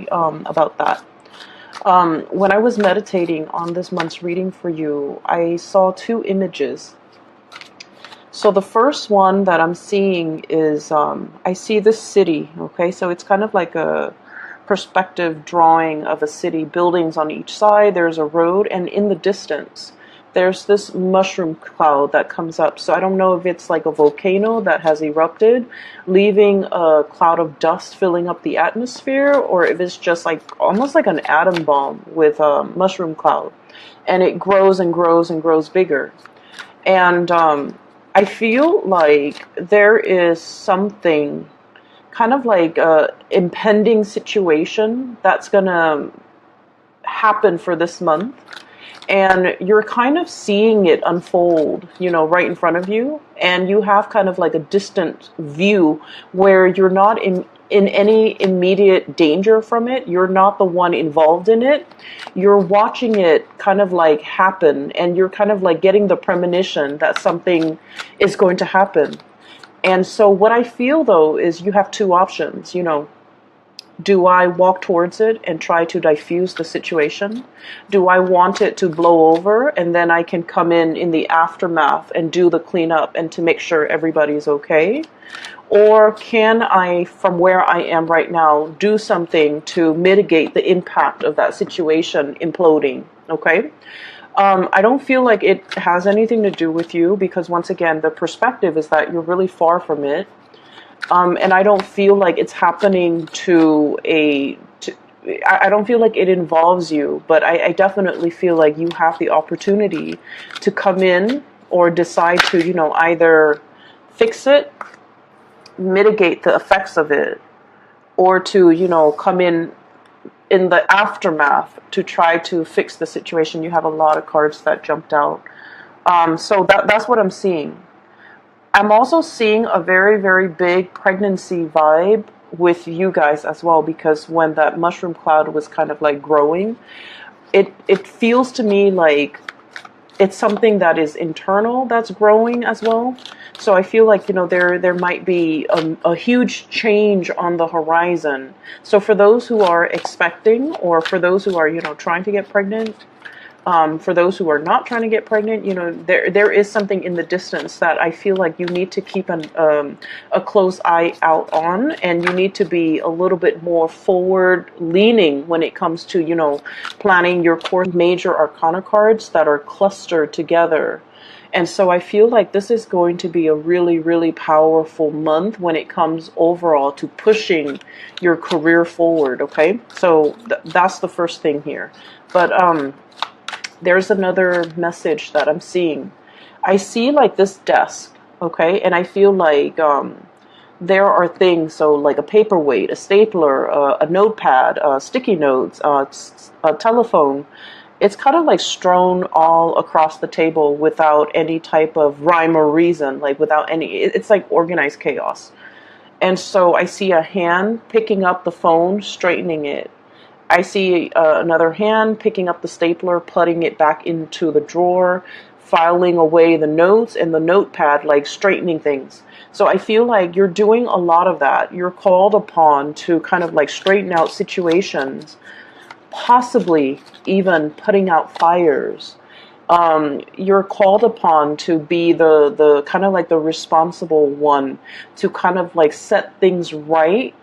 sorry about that. When I was meditating on this month's reading for you, I saw two images. So the first one that I'm seeing is, I see this city, okay? So it's kind of like a perspective drawing of a city, buildings on each side, there's a road, and in the distance, there's this mushroom cloud that comes up. So I don't know if it's like a volcano that has erupted, leaving a cloud of dust filling up the atmosphere, or if it's just like almost like an atom bomb with a mushroom cloud. And it grows and grows and grows bigger. And I feel like there is something kind of like a impending situation that's gonna happen for this month, and you're kind of seeing it unfold, you know, right in front of you, and you have kind of like a distant view where you're not in any immediate danger from it. You're not the one involved in it. You're watching it kind of like happen, and you're kind of like getting the premonition that something is going to happen. And so what I feel though is you have two options, you know. Do I walk towards it and try to diffuse the situation? Do I want it to blow over and then I can come in the aftermath and do the cleanup and to make sure everybody's okay? Or can I, from where I am right now, do something to mitigate the impact of that situation imploding, okay? I don't feel like it has anything to do with you because, once again, the perspective is that you're really far from it. And I don't feel like it's happening I don't feel like it involves you, but I definitely feel like you have the opportunity to come in or decide to, you know, either fix it, mitigate the effects of it, or to, you know, come in the aftermath to try to fix the situation. You have a lot of cards that jumped out. So that's what I'm seeing. I'm also seeing a very, very big pregnancy vibe with you guys as well, because when that mushroom cloud was kind of like growing, it feels to me like it's something that is internal that's growing as well. So I feel like, you know, there might be a huge change on the horizon. So for those who are expecting, or for those who are, you know, trying to get pregnant, for those who are not trying to get pregnant, you know, there is something in the distance that I feel like you need to keep a close eye out on, and you need to be a little bit more forward leaning when it comes to, you know, planning your course. Major arcana cards that are clustered together. And so I feel like this is going to be a really, really powerful month when it comes overall to pushing your career forward, okay? So that's the first thing here. But there's another message that I'm seeing. I see like this desk, okay? And I feel like there are things, so like a paperweight, a stapler, a notepad, sticky notes, a telephone. It's kind of like strewn all across the table without any type of rhyme or reason, like without any, it's like organized chaos. And so I see a hand picking up the phone, straightening it. I see another hand picking up the stapler, putting it back into the drawer, filing away the notes and the notepad, like straightening things. So I feel like you're doing a lot of that. You're called upon to kind of like straighten out situations, possibly even putting out fires. You're called upon to be the kind of like the responsible one to kind of like set things right,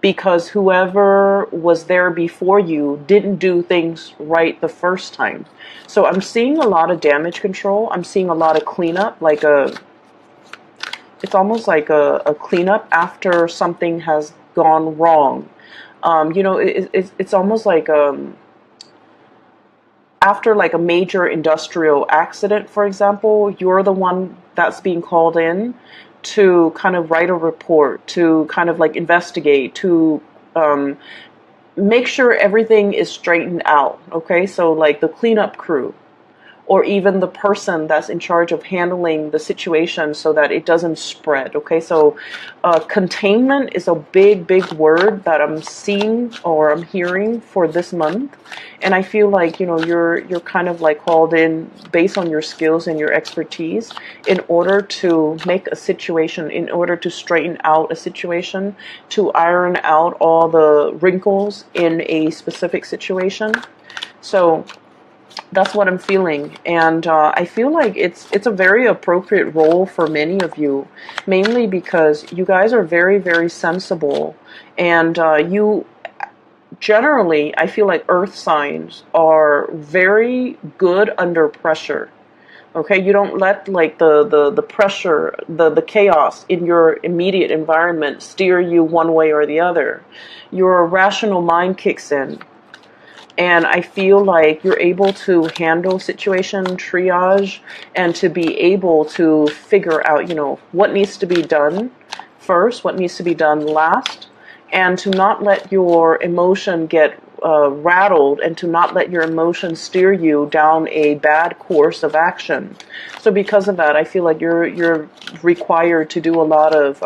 because whoever was there before you didn't do things right the first time. So I'm seeing a lot of damage control. I'm seeing a lot of cleanup, like it's almost like a cleanup after something has gone wrong. You know, it's almost like after like a major industrial accident, for example, you're the one that's being called in to kind of write a report, to kind of like investigate, to make sure everything is straightened out, okay? So like the cleanup crew. or even the person that's in charge of handling the situation so that it doesn't spread. Okay, so containment is a big word that I'm seeing or I'm hearing for this month. And I feel like, you know, you're kind of like called in based on your skills and your expertise in order to make a situation, in order to straighten out a situation, to iron out all the wrinkles in a specific situation. So that's what I'm feeling, and I feel like it's a very appropriate role for many of you, mainly because you guys are very sensible, and you generally, I feel like earth signs are very good under pressure. Okay, you don't let like the pressure, the chaos in your immediate environment steer you one way or the other. Your rational mind kicks in. And I feel like you're able to handle situation triage and to be able to figure out, you know, what needs to be done first, what needs to be done last, and to not let your emotion get rattled, and to not let your emotion steer you down a bad course of action. So because of that, I feel like you're required to do a lot of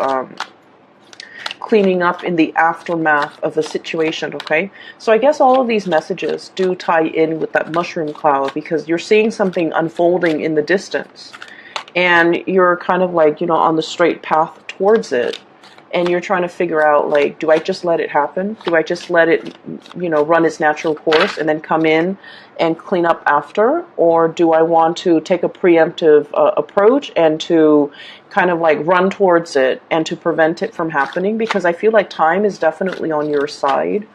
cleaning up in the aftermath of a situation, okay? So I guess all of these messages do tie in with that mushroom cloud, because you're seeing something unfolding in the distance and you're kind of like, you know, on the straight path towards it. And you're trying to figure out, like, do I just let it happen? Do I just let it, you know, run its natural course and then come in and clean up after? Or do I want to take a preemptive approach and to kind of like run towards it and to prevent it from happening? Because I feel like time is definitely on your side.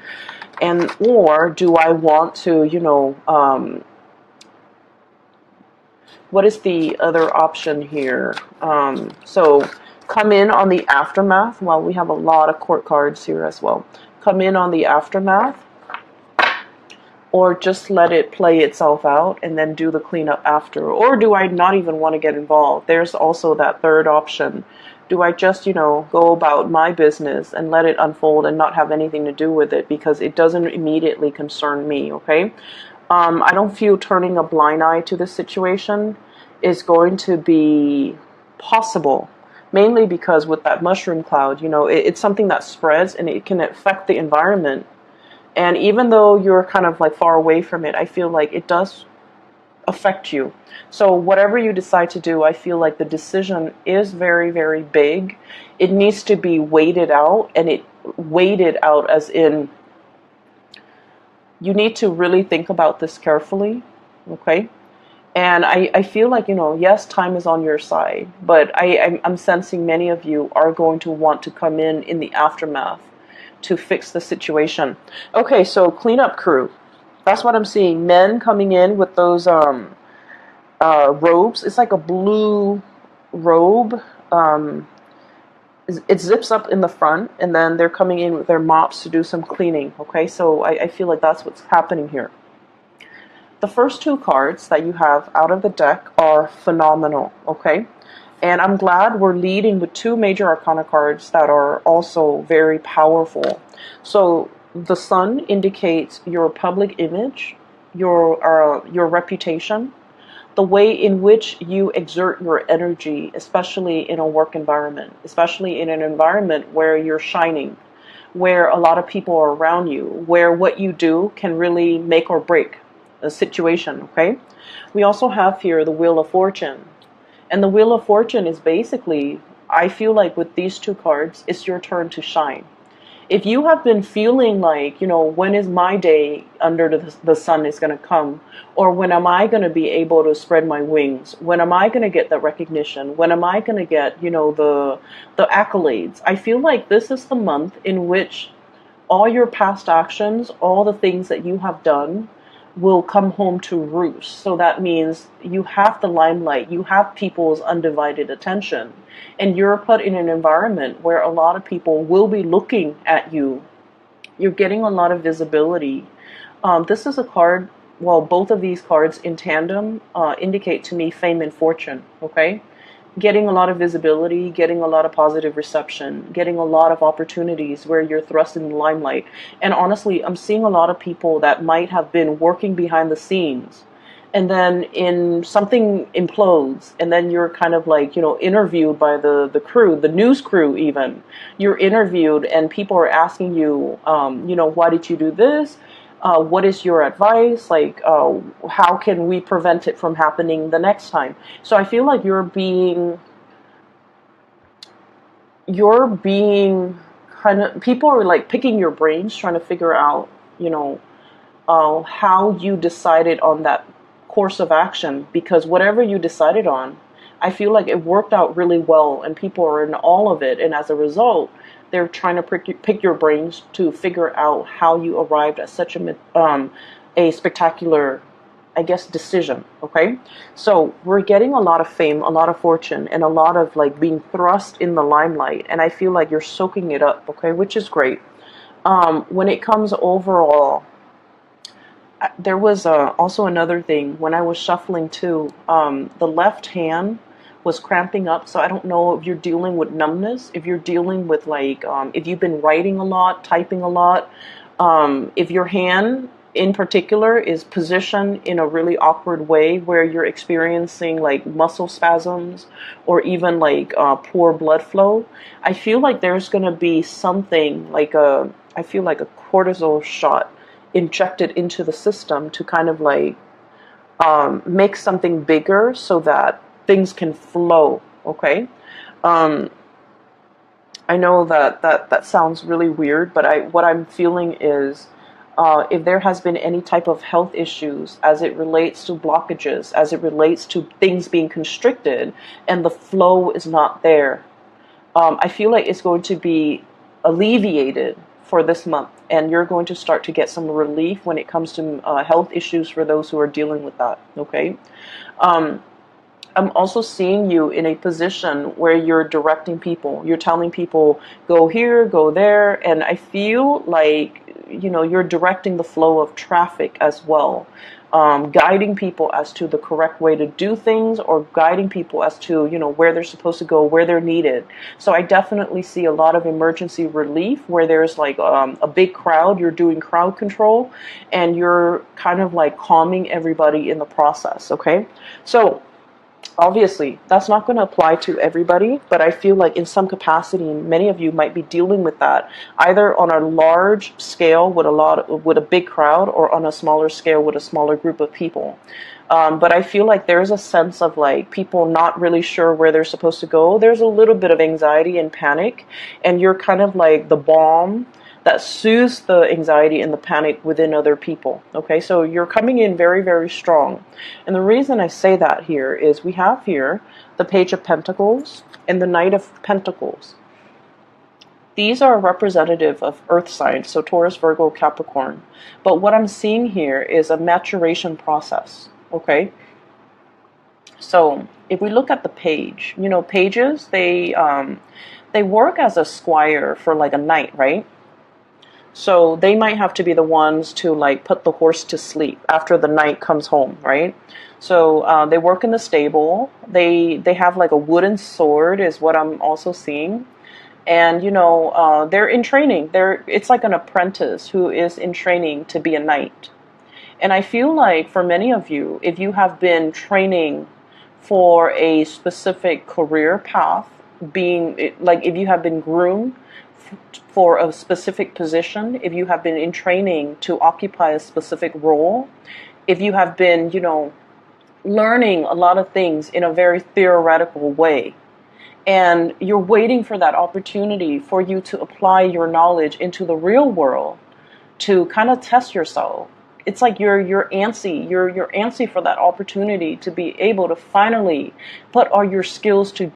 And, or do I want to, you know, what is the other option here? So come in on the aftermath. Well, we have a lot of court cards here as well. Come in on the aftermath, or just let it play itself out and then do the cleanup after. Or do I not even want to get involved? There's also that third option. Do I just, you know, go about my business and let it unfold and not have anything to do with it because it doesn't immediately concern me, okay? I don't feel turning a blind eye to this situation is going to be possible. Mainly because with that mushroom cloud, you know, it's something that spreads and it can affect the environment. And even though you're kind of like far away from it, I feel like it does affect you. So whatever you decide to do, I feel like the decision is very big. It needs to be weighted out, and it weighted out as in you need to really think about this carefully, okay? And I feel like, you know, yes, time is on your side, but I'm sensing many of you are going to want to come in the aftermath to fix the situation. Okay, so cleanup crew. That's what I'm seeing. Men coming in with those robes. It's like a blue robe. It zips up in the front, and then they're coming in with their mops to do some cleaning. Okay, so I feel like that's what's happening here. The first two cards that you have out of the deck are phenomenal, okay? And I'm glad we're leading with two major arcana cards that are also very powerful. So the sun indicates your public image, your reputation, the way in which you exert your energy, especially in a work environment, especially in an environment where you're shining, where a lot of people are around you, where what you do can really make or break a situation, okay? We also have here the Wheel of Fortune. And the Wheel of Fortune is basically, I feel like with these two cards, it's your turn to shine. If you have been feeling like, you know, when is my day under the sun is going to come? Or when am I going to be able to spread my wings? When am I going to get the recognition? When am I going to get, you know, the accolades? I feel like this is the month in which all your past actions, all the things that you have done, will come home to roost. So that means you have the limelight, you have people's undivided attention, and you're put in an environment where a lot of people will be looking at you. You're getting a lot of visibility. This is a card, well, both of these cards in tandem indicate to me fame and fortune, okay? Getting a lot of visibility, getting a lot of positive reception, getting a lot of opportunities where you're thrust in the limelight. And honestly, I'm seeing a lot of people that might have been working behind the scenes and then in something implodes, and then you're kind of like, interviewed by the crew, the news crew even. You're interviewed and people are asking you, why did you do this? What is your advice? Like, how can we prevent it from happening the next time? So I feel like you're being kind of, people are like picking your brains, trying to figure out, how you decided on that course of action, because whatever you decided on, I feel like it worked out really well and people are in all of it. And as a result, they're trying to pick your brains to figure out how you arrived at such a spectacular, I guess, decision. Okay. So we're getting a lot of fame, a lot of fortune, and a lot of like being thrust in the limelight. And I feel like you're soaking it up. Okay. Which is great. When it comes overall, there was also another thing when I was shuffling too. The left hand was cramping up, so I don't know if you're dealing with numbness, if you're dealing with like, if you've been writing a lot, typing a lot, if your hand in particular is positioned in a really awkward way where you're experiencing like muscle spasms or even like poor blood flow. I feel like there's going to be something like I feel like a cortisol shot injected into the system to kind of like make something bigger so that things can flow. Okay. I know that sounds really weird, but what I'm feeling is if there has been any type of health issues as it relates to blockages, as it relates to things being constricted and the flow is not there, I feel like it's going to be alleviated for this month, and you're going to start to get some relief when it comes to health issues for those who are dealing with that. Okay. I'm also seeing you in a position where you're directing people. You're telling people, go here, go there. And I feel like, you're directing the flow of traffic as well. Guiding people as to the correct way to do things, or guiding people as to, where they're supposed to go, where they're needed. So I definitely see a lot of emergency relief where there's like a big crowd. You're doing crowd control and you're kind of like calming everybody in the process. Okay. So obviously, that's not going to apply to everybody, but I feel like in some capacity, many of you might be dealing with that, either on a large scale with a big crowd, or on a smaller scale with a smaller group of people. But I feel like there's a sense of like people not really sure where they're supposed to go. There's a little bit of anxiety and panic, and you're kind of like the balm that soothes the anxiety and the panic within other people. Okay, so you're coming in very, very strong. And the reason I say that here is we have here the Page of Pentacles and the Knight of Pentacles. These are representative of earth signs, so Taurus, Virgo, Capricorn. But what I'm seeing here is a maturation process. Okay, so if we look at the page, pages, they work as a squire for like a knight, right? So they might have to be the ones to like put the horse to sleep after the knight comes home, right? So they work in the stable. They have like a wooden sword is what I'm also seeing. And, they're in training. It's like an apprentice who is in training to be a knight. And I feel like for many of you, if you have been training for a specific career path, if you have been groomed for a specific position, if you have been in training to occupy a specific role, if you have been, learning a lot of things in a very theoretical way, and you're waiting for that opportunity for you to apply your knowledge into the real world to kind of test yourself. It's like you're antsy. You're antsy for that opportunity to be able to finally put all your skills to